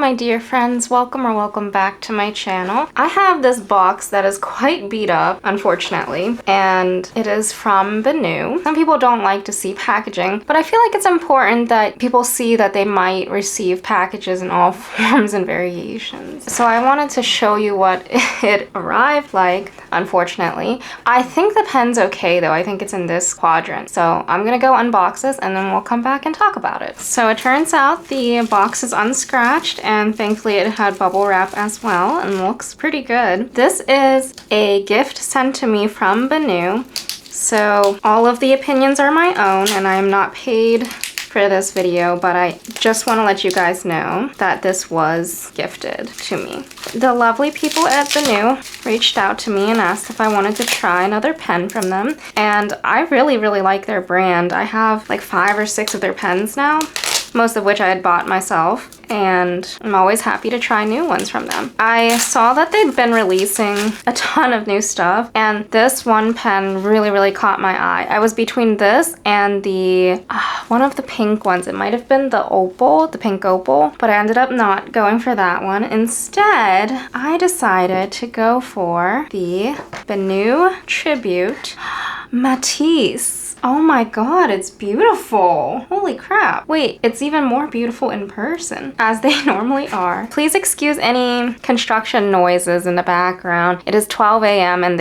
my dear friends, welcome or welcome back to my channel. I have this box that is quite beat up, unfortunately, and it is from Benu. Some people don't like to see packaging, but I feel like it's important that people see that they might receive packages in all forms and variations. So I wanted to show you what it arrived like, unfortunately. I think the pen's okay though. I think it's in this quadrant. So I'm gonna go unbox this and then we'll come back and talk about it. So it turns out the box is unscratched and thankfully it had bubble wrap as well and looks pretty good. This is a gift sent to me from Benu. So all of the opinions are my own and I am not paid for this video, but I just want to let you guys know that this was gifted to me. The lovely people at Benu reached out to me and asked if I wanted to try another pen from them, and I really like their brand. I have like 5 or 6 of their pens now, most of which I had bought myself, and I'm always happy to try new ones from them. I saw that they'd been releasing a ton of new stuff, and this one pen really caught my eye. I was between this and the one of the pink ones. It might have been the opal, the pink opal, but I ended up not going for that one. Instead, I decided to go for the Benu Tribute Matisse. Oh my god, it's beautiful. Holy crap. Wait, it's even more beautiful in person, as they normally are. Please excuse any construction noises in the background. It is 12 a.m. and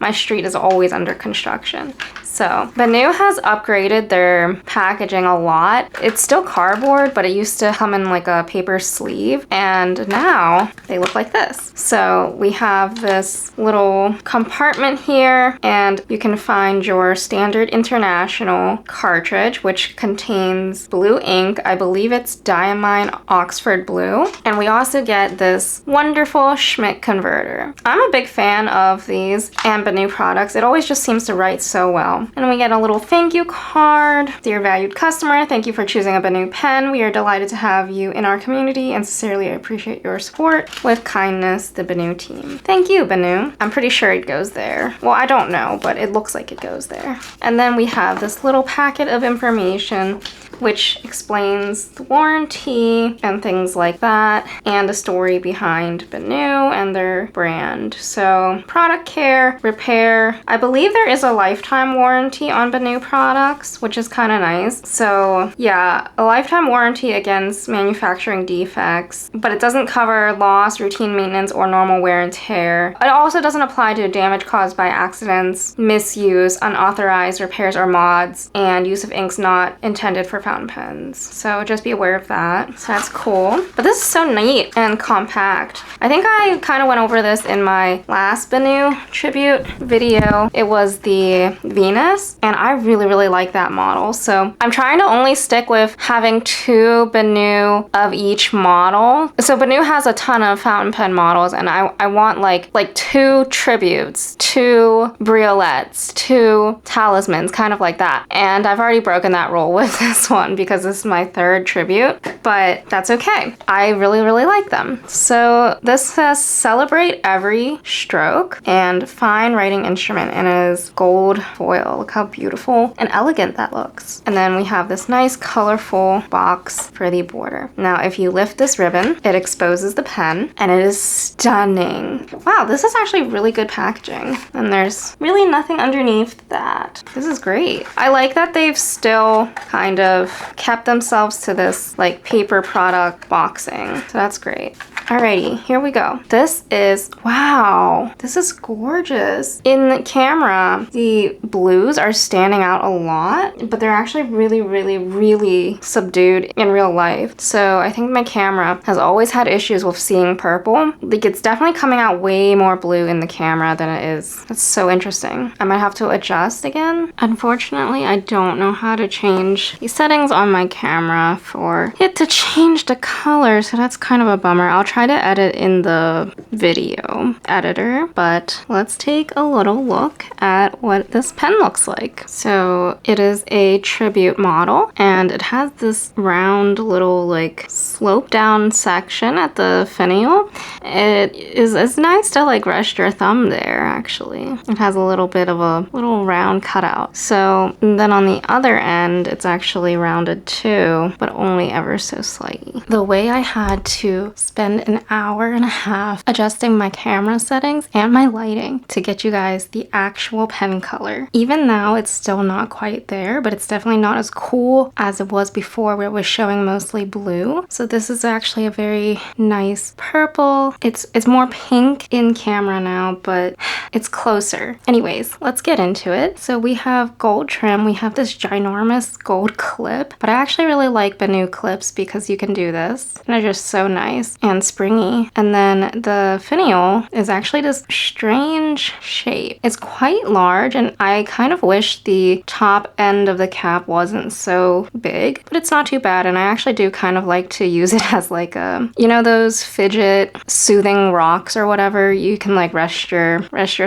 my street is always under construction. So Benu has upgraded their packaging a lot. It's still cardboard, but it used to come in like a paper sleeve, and now they look like this. So we have this little compartment here, and you can find your standard international cartridge, which contains blue ink. I believe it's Diamine Oxford Blue. And we also get this wonderful Schmidt converter. I'm a big fan of these and Benu products. It always just seems to write so well. And we get a little thank you card. Dear valued customer, thank you for choosing a Benu pen. We are delighted to have you in our community and sincerely appreciate your support. With kindness, the Benu team. Thank you, Benu. I'm pretty sure it goes there. Well, I don't know, but it looks like it goes there. And then we have this little packet of information which explains the warranty and things like that, and a story behind Benu and their brand. So product care, repair. I believe there is a lifetime warranty on Benu products, which is kind of nice. So yeah, a lifetime warranty against manufacturing defects, but it doesn't cover loss, routine maintenance, or normal wear and tear. It also doesn't apply to damage caused by accidents, misuse, unauthorized repairs or mods, and use of inks not intended for fountain pens. So just be aware of that. So that's cool. But this is so neat and compact. I think I kind of went over this in my last Benu tribute video. It was the Venus, and I really like that model. So I'm trying to only stick with having 2 Benu of each model. So Benu has a ton of fountain pen models, and I want like 2 tributes, 2 briolettes, 2 talismans, kind of like that. And I've already broken that rule with this one because this is my 3rd tribute, but that's okay. I really like them. So this says celebrate every stroke and fine writing instrument, and it is gold foil. Look how beautiful and elegant that looks. And then we have this nice colorful box for the border. Now if you lift this ribbon, it exposes the pen, and it is stunning. Wow, this is actually really good packaging, and there's really nothing underneath that. This is great. I like that they've still kind of kept themselves to this like paper product boxing. So that's great. Alrighty, here we go. This is, wow, this is gorgeous. In camera, the blues are standing out a lot, but they're actually really subdued in real life. So I think my camera has always had issues with seeing purple. Like it's definitely coming out way more blue in the camera than it is. That's so interesting. I might have to adjust again. Unfortunately, I don't know how to change the settings on my camera for it to change the color, so that's kind of a bummer. I'll try to edit in the video editor, but let's take a little look at what this pen looks like. So it is a tribute model, and it has this round little like slope down section at the finial, it's nice to like rest your thumb there, actually. It has a little bit of a little round cutout. So then on the other end, it's actually rounded too, but only ever so slightly. The way I had to spend an hour and a half adjusting my camera settings and my lighting to get you guys the actual pen color. Even now, it's still not quite there, but it's definitely not as cool as it was before where it was showing mostly blue. So this is actually a very nice purple. It's more pink in camera now, but it's closer. Anyways, let's get into it. So we have gold trim. We have this ginormous gold clip, but I actually really like Benu clips because you can do this. And they're just so nice and springy. And then the finial is actually this strange shape. It's quite large, and I kind of wish the top end of the cap wasn't so big, but it's not too bad. And I actually do kind of like to use it as like a, you know, those fidget soothing rocks or whatever. You can like rest your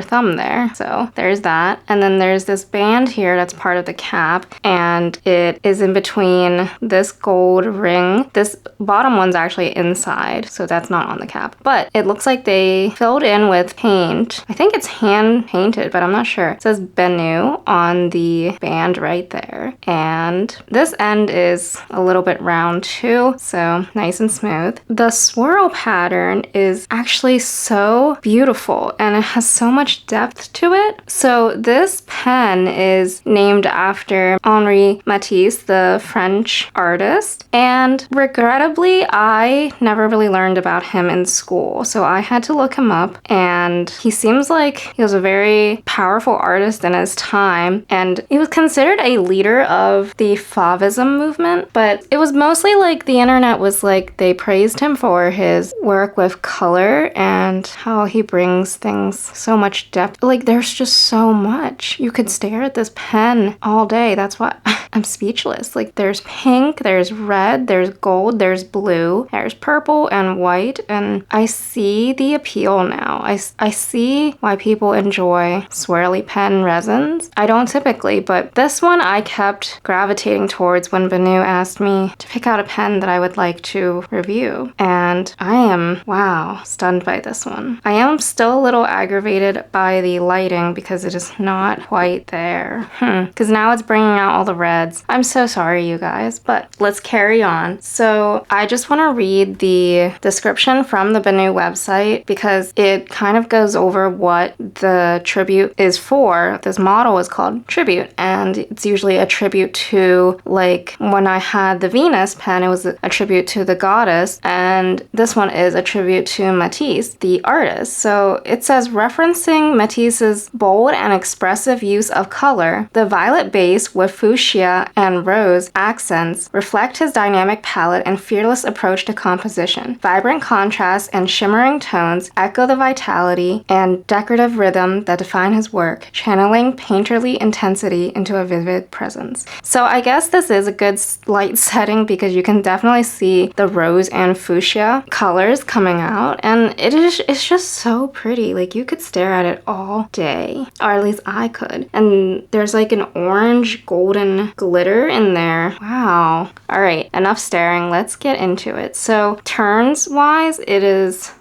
thumb there. So there's that. And then there's this band here that's part of the cap, and it is in between this gold ring. This bottom one's actually inside, so that's not on the cap, but it looks like they filled in with paint. I think it's hand painted, but I'm not sure. It says Benu on the band right there. And this end is a little bit round too, so nice and smooth. The swirl pattern is actually so beautiful, and it has so much depth to it. So this pen is named after Henri Matisse, the French artist, and regrettably I never really learned about him in school, so I had to look him up, and he seems like he was a very powerful artist in his time, and he was considered a leader of the Fauvism movement, but it was mostly like the internet was like they praised him for his work with color and how he brings things so much depth. Like there's just so much. You could stare at this pen all day. That's why I'm speechless. Like there's pink, there's red, there's gold, there's blue, there's purple and white, and I see the appeal now. I see why people enjoy swirly pen resins. I don't typically, but this one I kept gravitating towards when Benu asked me to pick out a pen that I would like to review, and I am, wow, stunned by this one. I am still a little aggravated by the lighting because it is not quite there. Because now it's bringing out all the reds. I'm so sorry, you guys, but let's carry on. So I just want to read the description from the Benu website because it kind of goes over what the tribute is for. This model is called Tribute, and it's usually a tribute to, like when I had the Venus pen, it was a tribute to the goddess, and this one is a tribute to Matisse, the artist. So it says, referencing Matisse's bold and expressive use of color, the violet base with fuchsia and rose accents reflect his dynamic palette and fearless approach to composition. Vibrant contrasts and shimmering tones echo the vitality and decorative rhythm that define his work, channeling painterly intensity into a vivid presence. So I guess this is a good light setting because you can definitely see the rose and fuchsia colors coming out, and it's just so pretty. Like you could stare at it all day, or at least I could. And there's like an orange golden glitter in there. Wow. All right, enough staring. Let's get into it. So turns wise, it is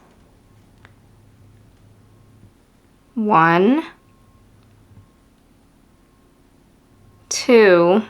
1, 2,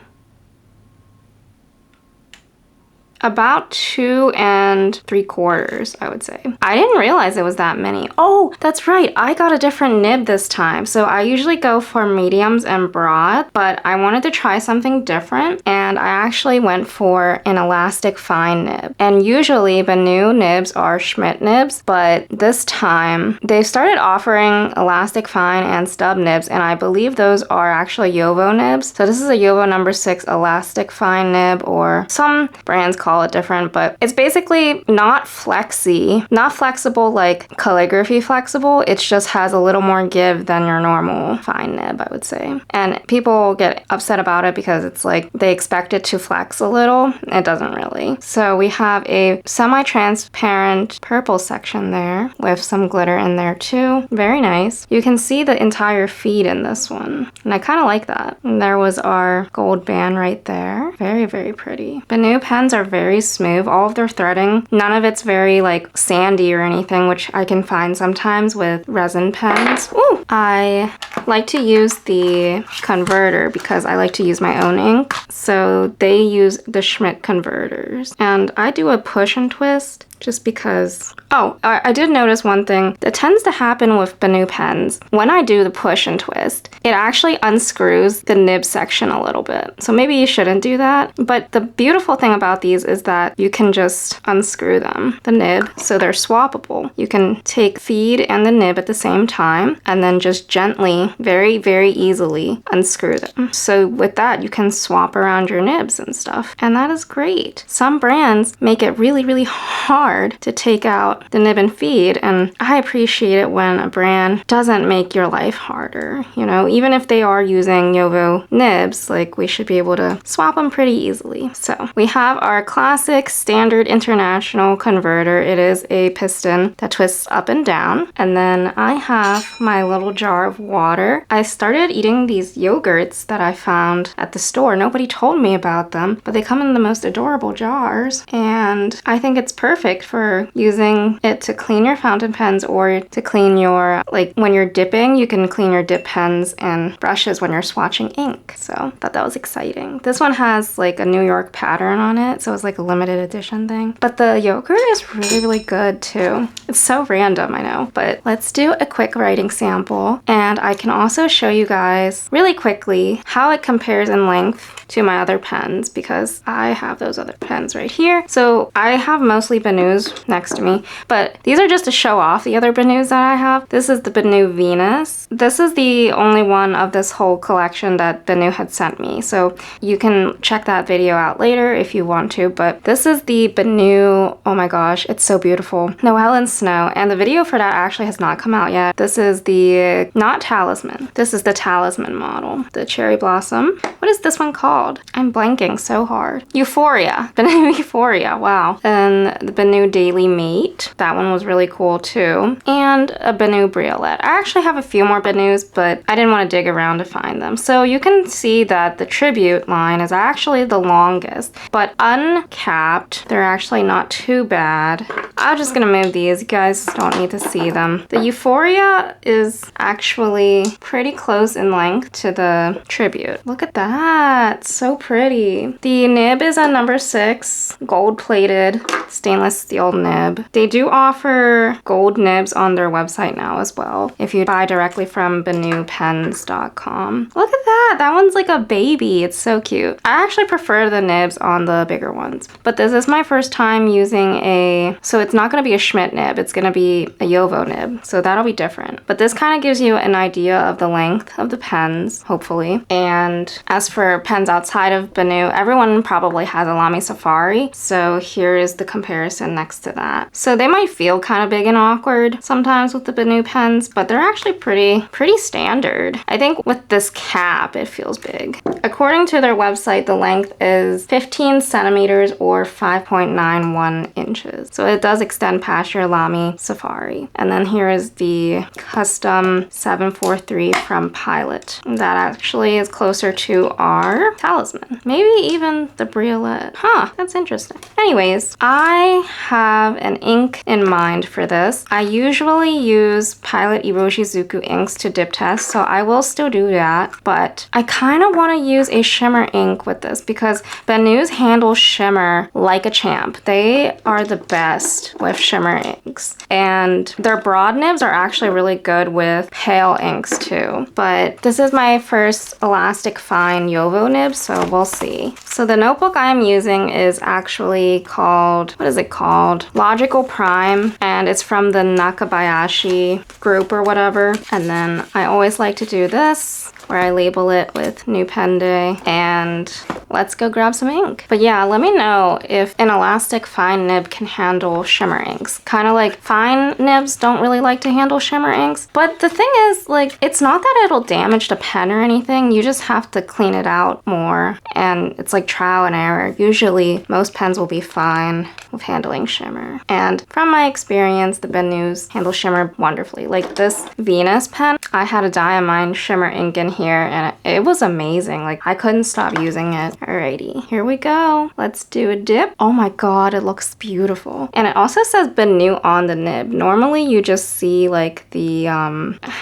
about 2 3/4, I would say. I didn't realize it was that many. Oh, that's right. I got a different nib this time. So I usually go for mediums and broad, but I wanted to try something different, and I actually went for an Elastic Fine nib. And usually Benu nibs are Schmidt nibs, but this time they've started offering Elastic Fine and stub nibs, and I believe those are actually Jowo nibs. So this is a Jowo number 6 Elastic Fine nib, or some brands call it different, but it's basically not flexy, not flexible like calligraphy flexible. It just has a little more give than your normal fine nib, I would say. And people get upset about it because it's like they expect it to flex a little. It doesn't really. So we have a semi-transparent purple section there with some glitter in there too. Very nice. You can see the entire feed in this one, and I kind of like that. And there was our gold band right there. Very, very pretty. Benu pens are very very smooth. All of their threading, none of it's very like sandy or anything, which I can find sometimes with resin pens. Ooh, I like to use the converter because I like to use my own ink. So they use the Schmidt converters. And I do a push and twist just because. Oh, I did notice one thing that tends to happen with BenuPens. When I do the push and twist, it actually unscrews the nib section a little bit. So maybe you shouldn't do that. But the beautiful thing about these is that you can just unscrew them, the nib, so they're swappable. You can take feed and the nib at the same time and then just gently, very, very easily unscrew them. So with that, you can swap around your nibs and stuff. And that is great. Some brands make it really, really hard to take out the nib and feed, and I appreciate it when a brand doesn't make your life harder. You know, even if they are using Jowo nibs, like we should be able to swap them pretty easily. So we have our classic standard international converter. It is a piston that twists up and down. And then I have my little jar of water. I started eating these yogurts that I found at the store. Nobody told me about them, but they come in the most adorable jars, and I think it's perfect for using it to clean your fountain pens or to clean your, like when you're dipping, you can clean your dip pens and brushes when you're swatching ink. So I thought that was exciting. This one has like a New York pattern on it, so it's like a limited edition thing. But the yogurt is really, really good too. It's so random, I know, but let's do a quick writing sample. And I can also show you guys really quickly how it compares in length to my other pens because I have those other pens right here. So I have mostly Benus next to me, but these are just to show off the other Benus that I have. This is the Benu Venus. This is the only one of this whole collection that Benu had sent me. So you can check that video out later if you want to, but this is the Benu, oh my gosh, it's so beautiful. Noel and Snow, and the video for that actually has not come out yet. This is the, not Talisman. This is the Talisman model, the Cherry Blossom. What is this one called? I'm blanking so hard. Euphoria. Benu Euphoria. Wow. And the Benu Daily Mate. That one was really cool too. And a Benu Briolette. I actually have a few more Benus, but I didn't want to dig around to find them. So you can see that the Tribute line is actually the longest, but uncapped, they're actually not too bad. I'm just gonna move these. You guys don't need to see them. The Euphoria is actually pretty close in length to the Tribute. Look at that. So pretty. The nib is a number 6, gold plated stainless steel nib. They do offer gold nibs on their website now as well if you buy directly from BenuPens.com. Look at that. That one's like a baby. It's so cute. I actually prefer the nibs on the bigger ones, but this is my first time using a, so it's not going to be a Schmidt nib. It's going to be a Jowo nib. So that'll be different. But this kind of gives you an idea of the length of the pens, hopefully. And as for pens outside of Benu, everyone probably has a Lamy Safari. So here is the comparison next to that. So they might feel kind of big and awkward sometimes with the Benu pens, but they're actually pretty standard. I think with this cap, it feels big. According to their website, the length is 15 centimeters or 5.91 inches. So it does extend past your Lamy Safari. And then here is the custom 743 from Pilot. That actually is closer to our Talisman. Maybe even the Briolette. Huh, that's interesting. Anyways, I have an ink in mind for this. I usually use Pilot Iroshizuku inks to dip test, so I will still do that, but I kind of want to use a shimmer ink with this because Benus handle shimmer like a champ. They are the best with shimmer inks, and their broad nibs are actually really good with pale inks too. But this is my first Elastic Fine Jowo nib, so we'll see. So the notebook I'm using is actually called, what is it called? Logical Prime, and it's from the Nakabayashi group or whatever. And then I always like to do this where I label it with New Pen Day, and let's go grab some ink. But yeah, let me know if an Elastic Fine nib can handle shimmer inks. Kind of like fine nibs don't really like to handle shimmer inks, but the thing is, like, it's not that it'll damage the pen or anything. You just have to clean it out more, and it's like trial and error. Usually most pens will be fine with handling shimmer, and from my experience, the Benus handle shimmer wonderfully. Like this Venus pen, I had a diamine shimmer ink in here and it was amazing. Like I couldn't stop using it. Alrighty, here we go. Let's do a dip. Oh my god, it looks beautiful. And it also says Benu on the nib. Normally you just see like the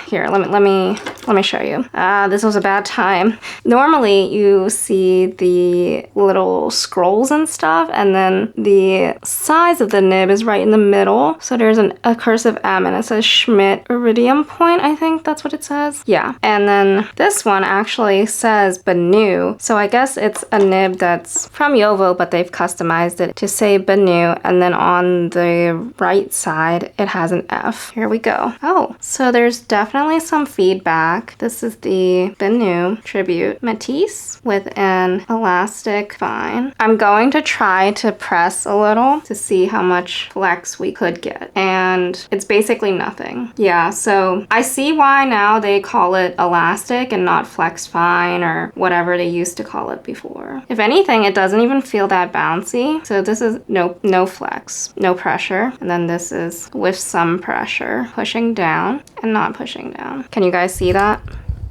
here, let me show you. This was a bad time. Normally you see the little scrolls and stuff, and then the size of the nib is right in the middle. So there's a cursive M and it says Schmidt Iridium Point, I think that's what it says. Yeah, and then this one actually says Benu. So I guess it's a nib that's from Jowo, but they've customized it to say Benu, and then on the right side it has an F. Here we go. Oh, so there's definitely some feedback. This is the Benu Tribute Matisse with an elastic fine. I'm going to try to press a little to see how much flex we could get, and it's basically nothing. Yeah, so I see why now they call it elastic and not flex fine or whatever they used to call it before. If anything, it doesn't even feel that bouncy. So this is no flex, no pressure, and then this is with some pressure, pushing down and not pushing down. Can you guys see that?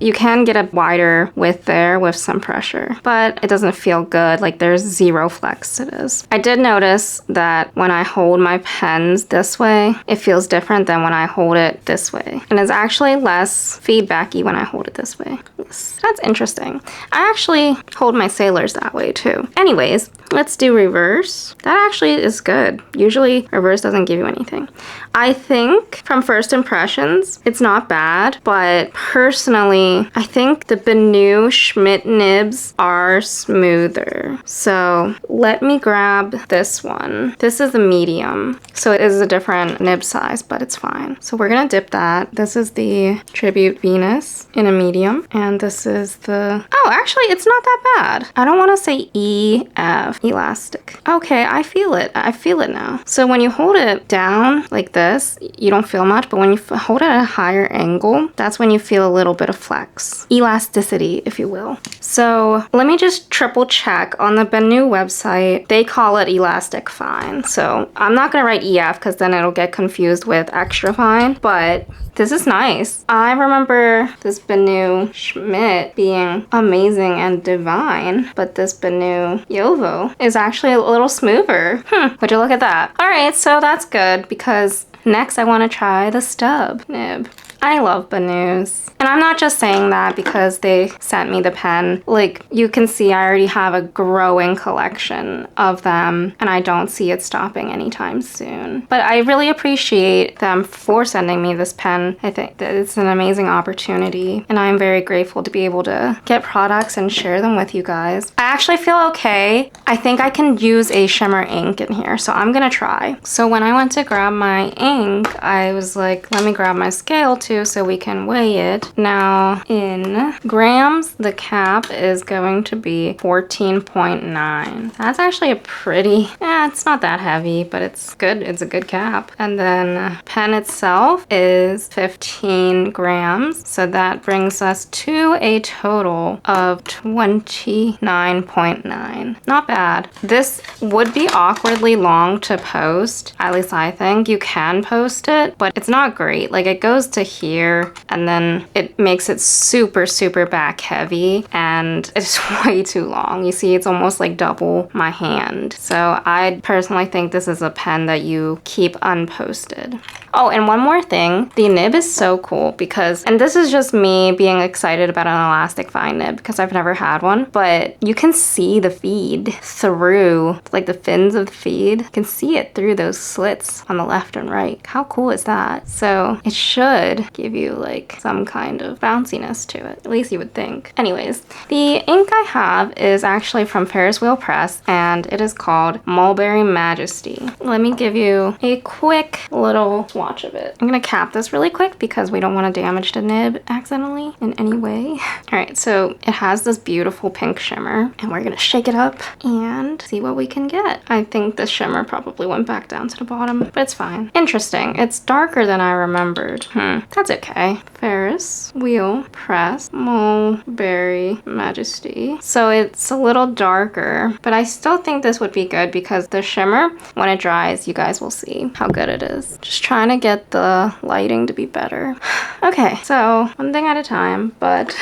You can get a wider width there with some pressure, but it doesn't feel good. Like there's zero flex to this. I did notice that when I hold my pens this way, it feels different than when I hold it this way. And it's actually less feedbacky when I hold it this way. Yes, that's interesting. I actually hold my sailors that way too. Anyways, let's do reverse. That actually is good. Usually reverse doesn't give you anything. I think from first impressions, it's not bad, but personally, I think the Benu Schmidt nibs are smoother. So let me grab this one. This is the medium. So it is a different nib size, but it's fine. So we're gonna dip that. This is the Tribute Venus in a medium. And this is the, oh, actually it's not that bad. I don't wanna say EF, elastic. Okay, I feel it. I feel it now. So when you hold it down like this, you don't feel much, but when you hold it at a higher angle, that's when you feel a little bit of flex. Elasticity, if you will. So let me just triple check on the Benu website. They call it elastic fine. So I'm not gonna write EF because then it'll get confused with extra fine, but this is nice. I remember this Benu Schmidt being amazing and divine, but this Benu Jowo is actually a little smoother. Would you look at that? All right, so that's good because next I want to try the stub nib. I love Benus. And I'm not just saying that because they sent me the pen. Like, you can see I already have a growing collection of them, and I don't see it stopping anytime soon. But I really appreciate them for sending me this pen. I think that it's an amazing opportunity, and I'm very grateful to be able to get products and share them with you guys. I actually feel okay. I think I can use a shimmer ink in here, so I'm gonna try. So when I went to grab my ink, I was like, let me grab my scale too so we can weigh it. Now in grams, the cap is going to be 14.9. That's actually a pretty, it's not that heavy, but it's good. It's a good cap. And then pen itself is 15 grams. So that brings us to a total of 29.9. Not bad. This would be awkwardly long to post. At least I think. You can post it, but it's not great. Like it goes to here and then it makes it super, super back heavy and it's way too long. You see, it's almost like double my hand. So I personally think this is a pen that you keep unposted. Oh, and one more thing, the nib is so cool because, and this is just me being excited about an elastic fine nib because I've never had one, but you can see the feed through, like the fins of the feed. You can see it through those slits on the left and right. How cool is that? So it should give you like some kind of bounciness to it, at least you would think. Anyways, the ink I have is actually from Ferris Wheel Press and it is called Mulberry Majesty. Let me give you a quick little swatch of it. I'm gonna cap this really quick because we don't want to damage the nib accidentally in any way. All right, so it has this beautiful pink shimmer and we're gonna shake it up and see what we can get. I think the shimmer probably went back down to the bottom, but it's fine. Interesting. It's darker than I remembered. That's That's okay. Ferris wheel press mulberry majesty. So it's a little darker, but I still think this would be good because the shimmer, when it dries, you guys will see how good it is. Just trying to get the lighting to be better. Okay, so one thing at a time, but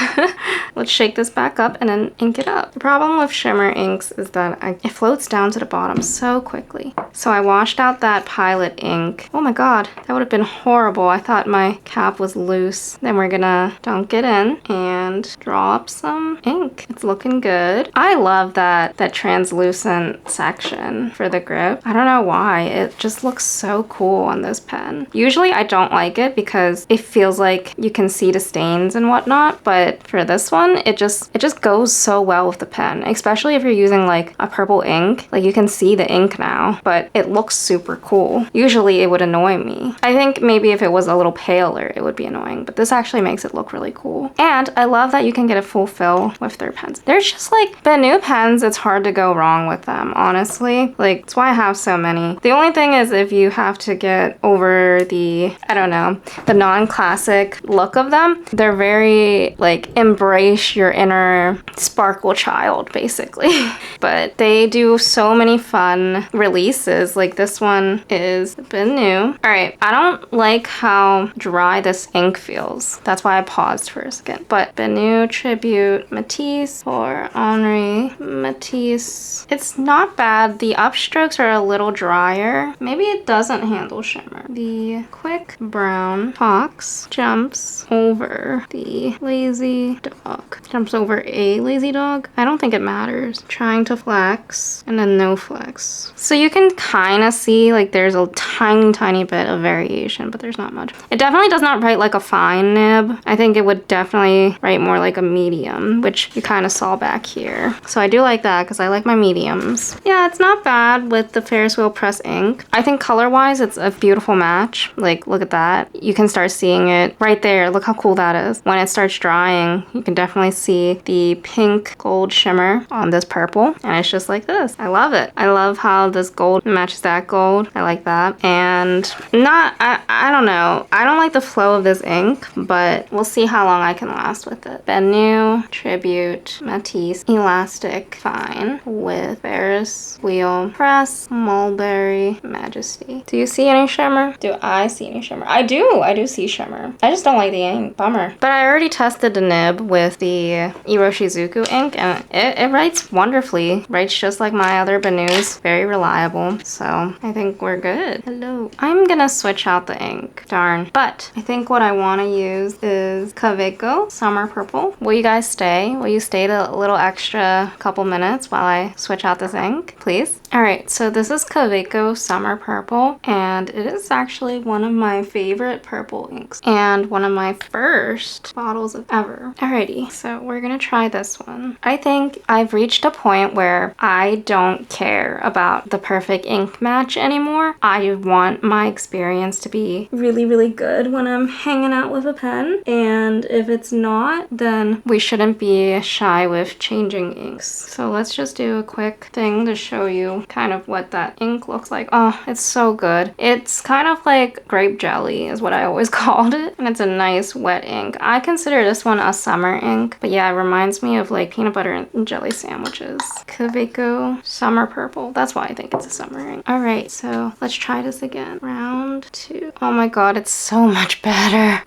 let's shake this back up and then ink it up. The problem with shimmer inks is that it floats down to the bottom so quickly. So I washed out that Pilot ink. Oh my god, that would have been horrible. I thought my cap was loose. Then we're gonna dunk it in and draw up some ink. It's looking good. I love that translucent section for the grip. I don't know why. It just looks so cool on this pen. Usually I don't like it because it feels like you can see the stains and whatnot, but for this one, it just goes so well with the pen, especially if you're using like a purple ink. Like you can see the ink now, but it looks super cool. Usually it would annoy me. I think maybe if it was a little paler, it would be annoying, but this actually makes it look really cool. And I love that you can get a full fill with their pens. They're just like BenuPens. It's hard to go wrong with them, honestly. Like, that's why I have so many. The only thing is if you have to get over the, I don't know, the non-classic look of them, they're very like embrace your inner sparkle child, basically. But they do so many fun releases. Like this one is Benu. All right, I don't like how dry this ink feels. That's why I paused for a second. But Benu Tribute Matisse for Henri Matisse. It's not bad. The upstrokes are a little drier. Maybe it doesn't handle shimmer. The quick brown fox jumps over the lazy dog. Jumps over a lazy dog. I don't think it matters. Trying to flex and then no flex. So you can kind of see like there's a tiny bit of variation, but there's not much. It definitely does not write like a fine nib. I think it would definitely write more like a medium, which you kind of saw back here. So I do like that because I like my mediums. Yeah, it's not bad with the Ferris wheel press ink. I think color-wise, it's a beautiful match. Like, look at that. You can start seeing it right there. Look how cool that is. When it starts drying, you can definitely see the pink gold shimmer on this purple, and it's just like this. I love it. I love how this gold matches that gold. I like that. And I don't know. I don't like the flow of this ink, but we'll see how long I can last with it. Benu Tribute Matisse Elastic Fine with Ferris wheel press mulberry majesty. Do you see any shimmer? Do I see any shimmer? I do see shimmer. I just don't like the ink. Bummer. But I already tested the nib with the Iroshizuku ink, and it writes wonderfully. Writes just like my other Benus. Very reliable. So I think we're good. Hello. I'm gonna switch out the ink. Darn. But I think what I want to use is Kaweco Summer Purple. Will you guys stay? Will you stay a little extra couple minutes while I switch out this ink, please? Alright, so this is Kaweco Summer Purple, and it is actually one of my favorite purple inks and one of my first bottles of ever. Alrighty, so we're gonna try this one. I think I've reached a point where I don't care about the perfect ink match anymore. I want my experience to be really good when I'm hanging out with a pen, and if it's not, then we shouldn't be shy with changing inks. So let's just do a quick thing to show you kind of what that ink looks like. Oh, it's so good. It's kind of like grape jelly is what I always called it, and it's a nice wet ink. I consider this one a summer ink, but yeah, it reminds me of like peanut butter and jelly sandwiches. Kaweco Summer Purple. That's why I think it's a summer ink. All right, so let's try this again. Round 2. Oh my god, it's so much better.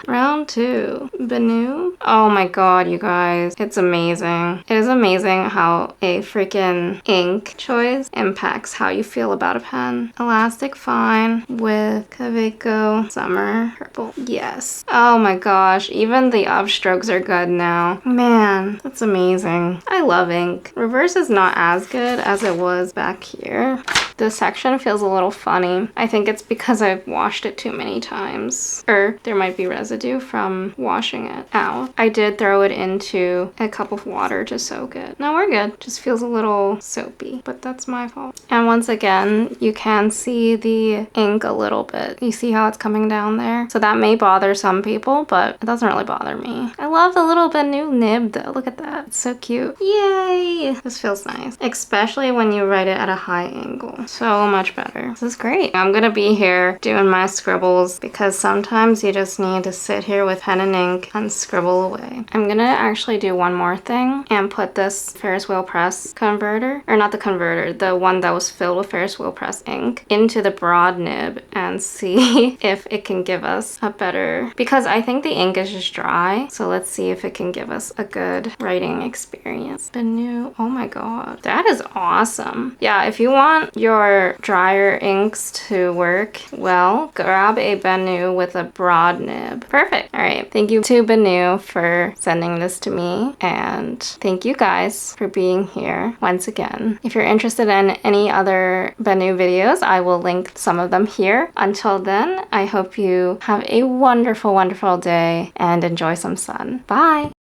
Round 2. Benu. Oh my god, you guys. It's amazing. It is amazing how a freaking ink choice impacts how you feel about a pen. Elastic Fine with Kaweco Summer Purple. Yes. Oh my gosh. Even the upstrokes are good now. Man, that's amazing. I love ink. Reverse is not as good as it was back here. This section feels a little funny. I think it's because I've washed it too many times. Or there might be residue from from washing it out. I did throw it into a cup of water to soak it. No, we're good. Just feels a little soapy, but that's my fault. And once again, you can see the ink a little bit. You see how it's coming down there? So that may bother some people, but it doesn't really bother me. I love the little Benu nib though. Look at that. It's so cute. Yay! This feels nice, especially when you write it at a high angle. So much better. This is great. I'm gonna be here doing my scribbles because sometimes you just need to sit here with pen and ink and scribble away. I'm gonna actually do one more thing and put this Ferris wheel press converter, or not the converter, the one that was filled with Ferris wheel press ink, into the broad nib and see if it can give us a better, because I think the ink is just dry. So let's see if it can give us a good writing experience. Benu, oh my god, that is awesome. Yeah, if you want your drier inks to work well, grab a Benu with a broad nib. Perfect. All right, thank you to Benu for sending this to me, and thank you guys for being here once again. If you're interested in any other Benu videos, I will link some of them here. Until then, I hope you have a wonderful, wonderful day and enjoy some sun. Bye!